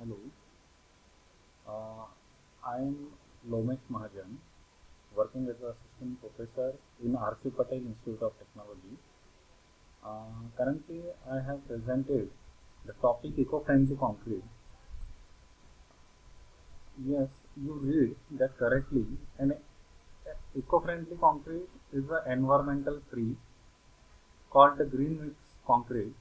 Hello, I am Lomesh Mahajan, working as an assistant professor in R.C. Patel Institute of Technology. Currently, I have presented the topic eco-friendly concrete. Yes, you read that correctly. An eco-friendly concrete is an environmental free called the green mix concrete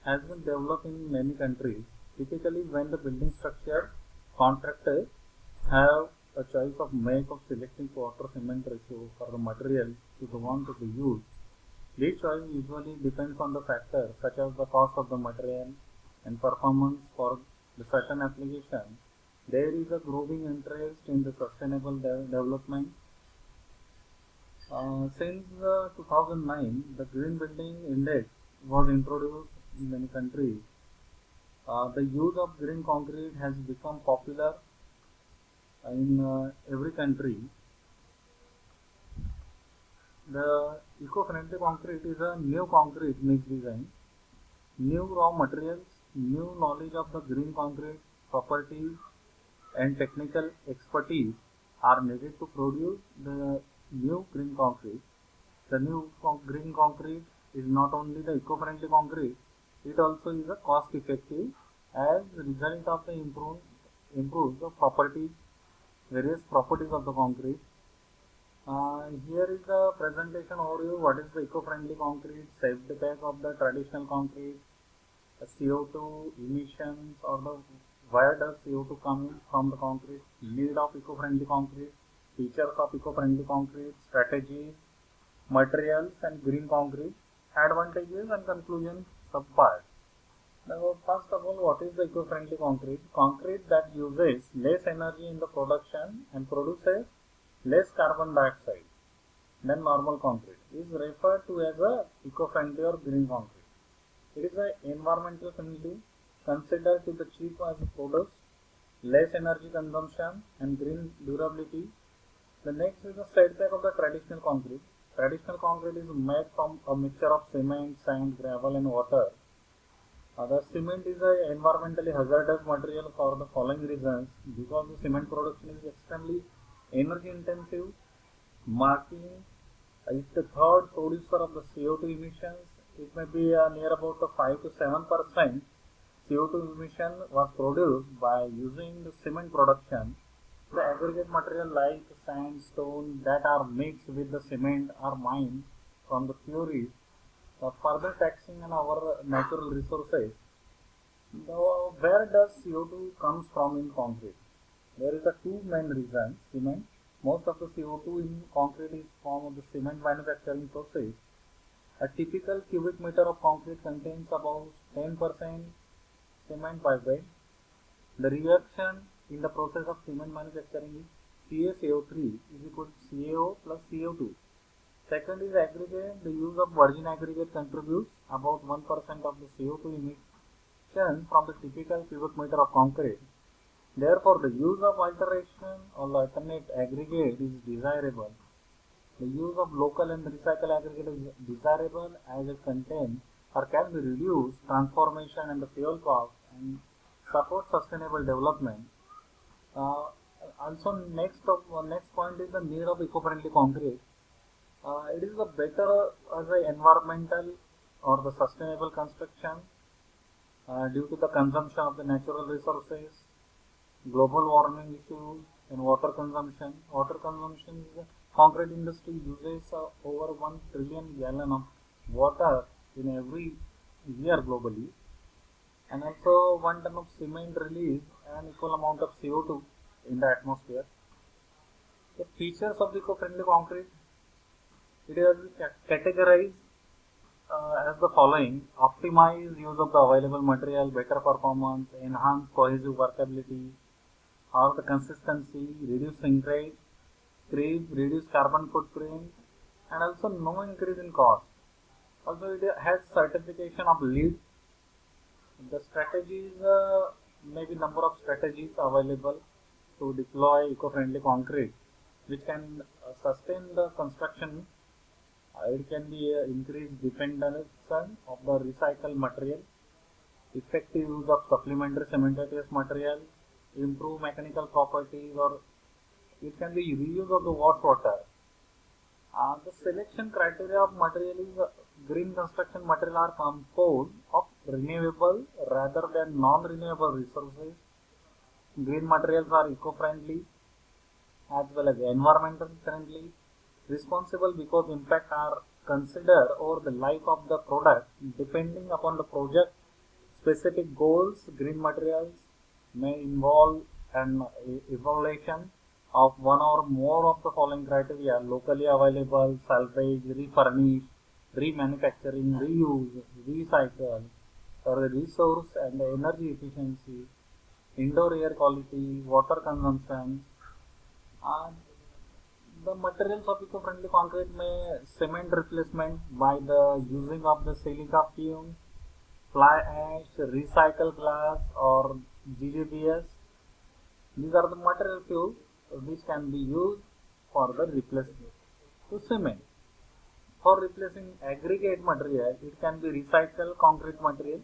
has been developed in many countries. Typically, when the building structure contractors have a choice of make of selecting water cement ratio for the material to the one to be used. This choice usually depends on the factors such as the cost of the material and performance for the certain application. There is a growing interest in the sustainable development. Since 2009, the Green Building Index was introduced in many countries. The use of green concrete has become popular in every country. The eco-friendly concrete is a new concrete mix design, new raw materials, new knowledge of the green concrete properties and technical expertise are needed to produce the new green concrete. The new green concrete is not only the eco-friendly concrete, it also is a cost-effective as a result of the improve the properties, various properties of the concrete. Here is the presentation overview. What is the eco-friendly concrete? Safety pack of the traditional concrete, CO2 emissions, or the where does CO2 come from the concrete? Need of eco-friendly concrete, features of eco-friendly concrete, strategies, materials, and green concrete, advantages and conclusions subpart. Now, first of all, what is the eco-friendly concrete? Concrete that uses less energy in the production and produces less carbon dioxide than normal concrete is referred to as a eco-friendly or green concrete. It is a environmental friendly, considered to the cheap as a product, less energy consumption and green durability. The next is the setback of the traditional concrete. Traditional concrete is made from a mixture of cement, sand, gravel and water. The cement is an environmentally hazardous material for the following reasons because the cement production is extremely energy intensive, marking is the third producer of the CO2 emissions. It may be near about the 5 to 7% CO2 emission was produced by using the cement production. The aggregate material like sandstone that are mixed with the cement are mined from the quarries, further taxing on our natural resources. Now, where does CO2 comes from in concrete? There is a two main reasons. Cement. Most of the CO2 in concrete is from the cement manufacturing process. A typical cubic meter of concrete contains about 10% cement by weight. The reaction in the process of cement manufacturing is CaCO3 is equal to CaO plus CO2. Second is aggregate. The use of virgin aggregate contributes about 1% of the CO2 emission from the typical cubic meter of concrete. Therefore, the use of alteration or alternate aggregate is desirable. The use of local and recycle aggregate is desirable as it contains or can be reduced transformation and the fuel cost and support sustainable development. Uh, Also, next point is the need of eco-friendly concrete. It is a better as a environmental or the sustainable construction due to the consumption of the natural resources, global warming issues, and water consumption. Water consumption is the concrete industry uses over 1 trillion gallon of water in every year globally, and also 1 ton of cement release an equal amount of CO2 in the atmosphere. The features of the eco-friendly concrete, it is categorized as the following: optimize use of the available material, better performance, enhance cohesive workability, or the consistency, reduce shrinkage, reduce carbon footprint, and also no increase in cost. Also, it has certification of LEED. The strategies, maybe number of strategies available to deploy eco-friendly concrete, which can sustain the construction. It can be increased dependence of the recycled material. effective use of supplementary cementitious material, improve mechanical properties, or it can be reuse of the wash water. The selection criteria of material is green construction material are composed of renewable rather than non-renewable resources. Green materials are eco-friendly as well as environmental friendly, responsible because impact are considered over the life of the product depending upon the project specific goals. Green materials may involve an evaluation of one or more of the following criteria: locally available, salvage, refurnish, remanufacturing, reuse, recycle, or resource and energy efficiency, indoor air quality, water consumption. Uh, the materials of eco-friendly concrete may cement replacement by the using of the silica fume, fly ash, recycled glass, or GGBS. These are the material fuels which can be used for the replacement to cement. For replacing aggregate material, it can be recycled concrete material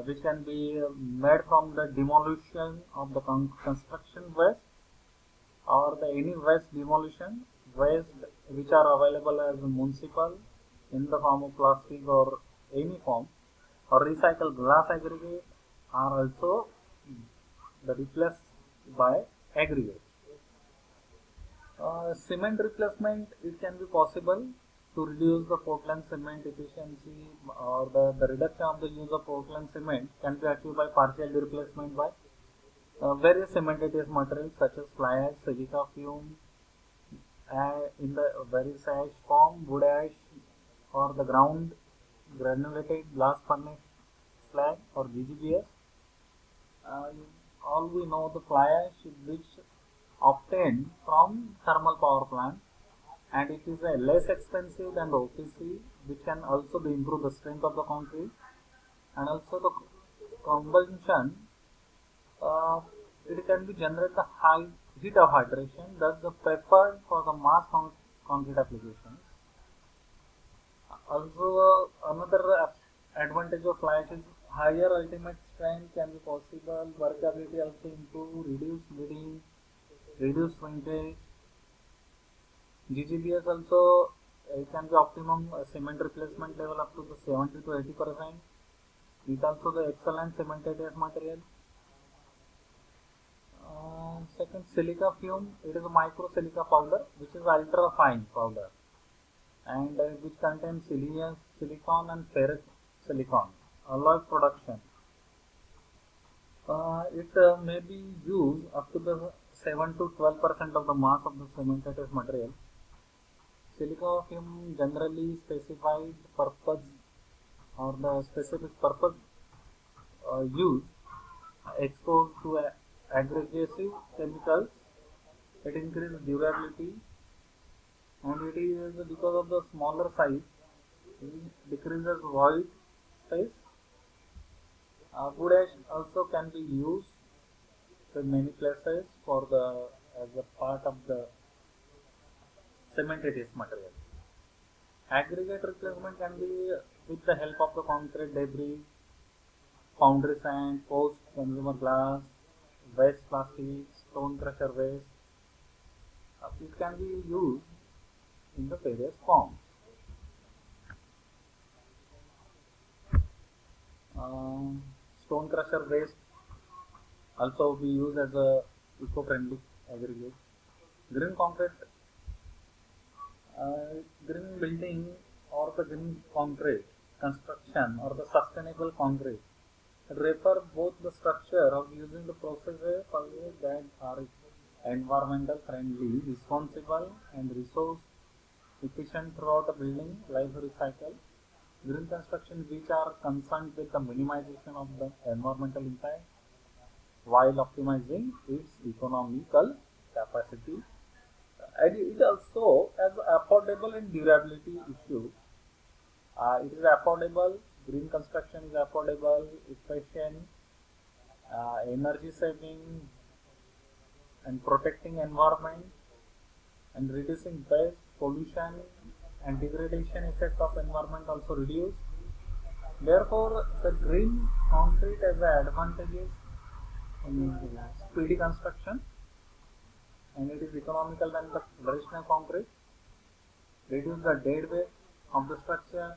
which can be made from the demolition of the construction waste or the any waste demolition waste which are available as municipal in the form of plastic or any form, or recycled glass aggregate are also the replaced by aggregate. Cement replacement, it can be possible to reduce the Portland cement efficiency, or the reduction of the use of Portland cement can be achieved by partial replacement by various cementitious materials such as fly ash, silica fume, in the various ash form, wood ash, or the ground granulated blast furnace slag or GGBS. Uh, all we know the fly ash which obtained from thermal power plant, and it is less expensive than the OPC, which can also be improve the strength of the concrete, and also the combustion. Uh, it can be generate the high heat of hydration, thus the preferred for the mass concrete applications. Also, another advantage of fly ash is higher ultimate strength can be possible, workability also improve, reduce bleeding, reduce shrinkage. GGBS also it can be optimum cement replacement level up to the 70 to 80%. It also the excellent cementitious material. Second, silica fume. It is a micro silica powder which is ultra fine powder, and which contains silicon and ferrous silicon alloy production. It may be used up to the 7 to 12% of the mass of the cementitious material. Silica fume generally specified purpose or the specific purpose used exposed to aggressive chemicals. It increases durability, and it is because of the smaller size, it decreases void space. Wood ash also can be used in many places for the as a part of the cementitious material. Aggregate replacement can be with the help of the concrete debris, foundry sand, post-consumer glass, waste plastic, stone crusher waste. It can be used in the various forms. Stone crusher waste also be used as a eco-friendly aggregate. Green concrete, green building or the green concrete construction or the sustainable concrete refer both the structure of using the processes that are environmental friendly, responsible, and resource efficient throughout the building life cycle. Green construction which are concerned with the minimization of the environmental impact while optimizing its economical capacity. And it also has affordable and durability issue. It is affordable. Green construction is affordable, efficient, energy saving, and protecting environment, and reducing waste, pollution, and degradation effect of environment also reduce. Therefore, the green concrete has the advantages in speedy construction, and it is economical than the traditional concrete. Reduce the dead weight of the structure.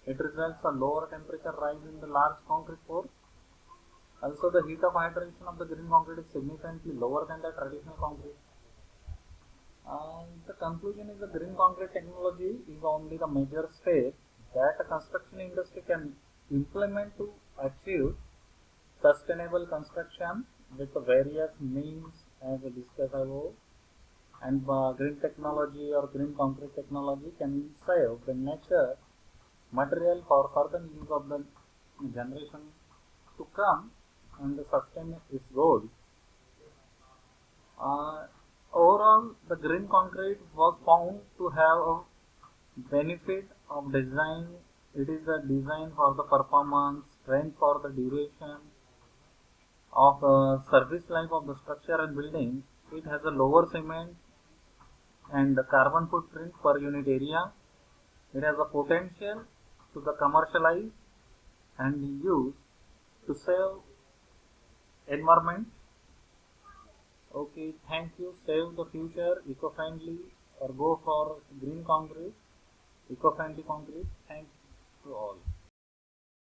It results a lower temperature rise in the large concrete pores. Also, the heat of hydration of the green concrete is significantly lower than the traditional concrete. The conclusion is the green concrete technology is only the major step that a construction industry can implement to achieve sustainable construction with various means as discussed above. And green technology or green concrete technology can save the nature material for further use of the generation to come and sustain its goal. Uh, Overall, the green concrete was found to have a benefit of design. It is a design for the performance, strength for the duration of the service life of the structure and building. It has a lower cement and the carbon footprint per unit area. It has a potential to the commercialize and use to save environment. Okay, thank you. Save the future, eco-friendly, or go for green concrete, eco-friendly concrete. Thanks to all.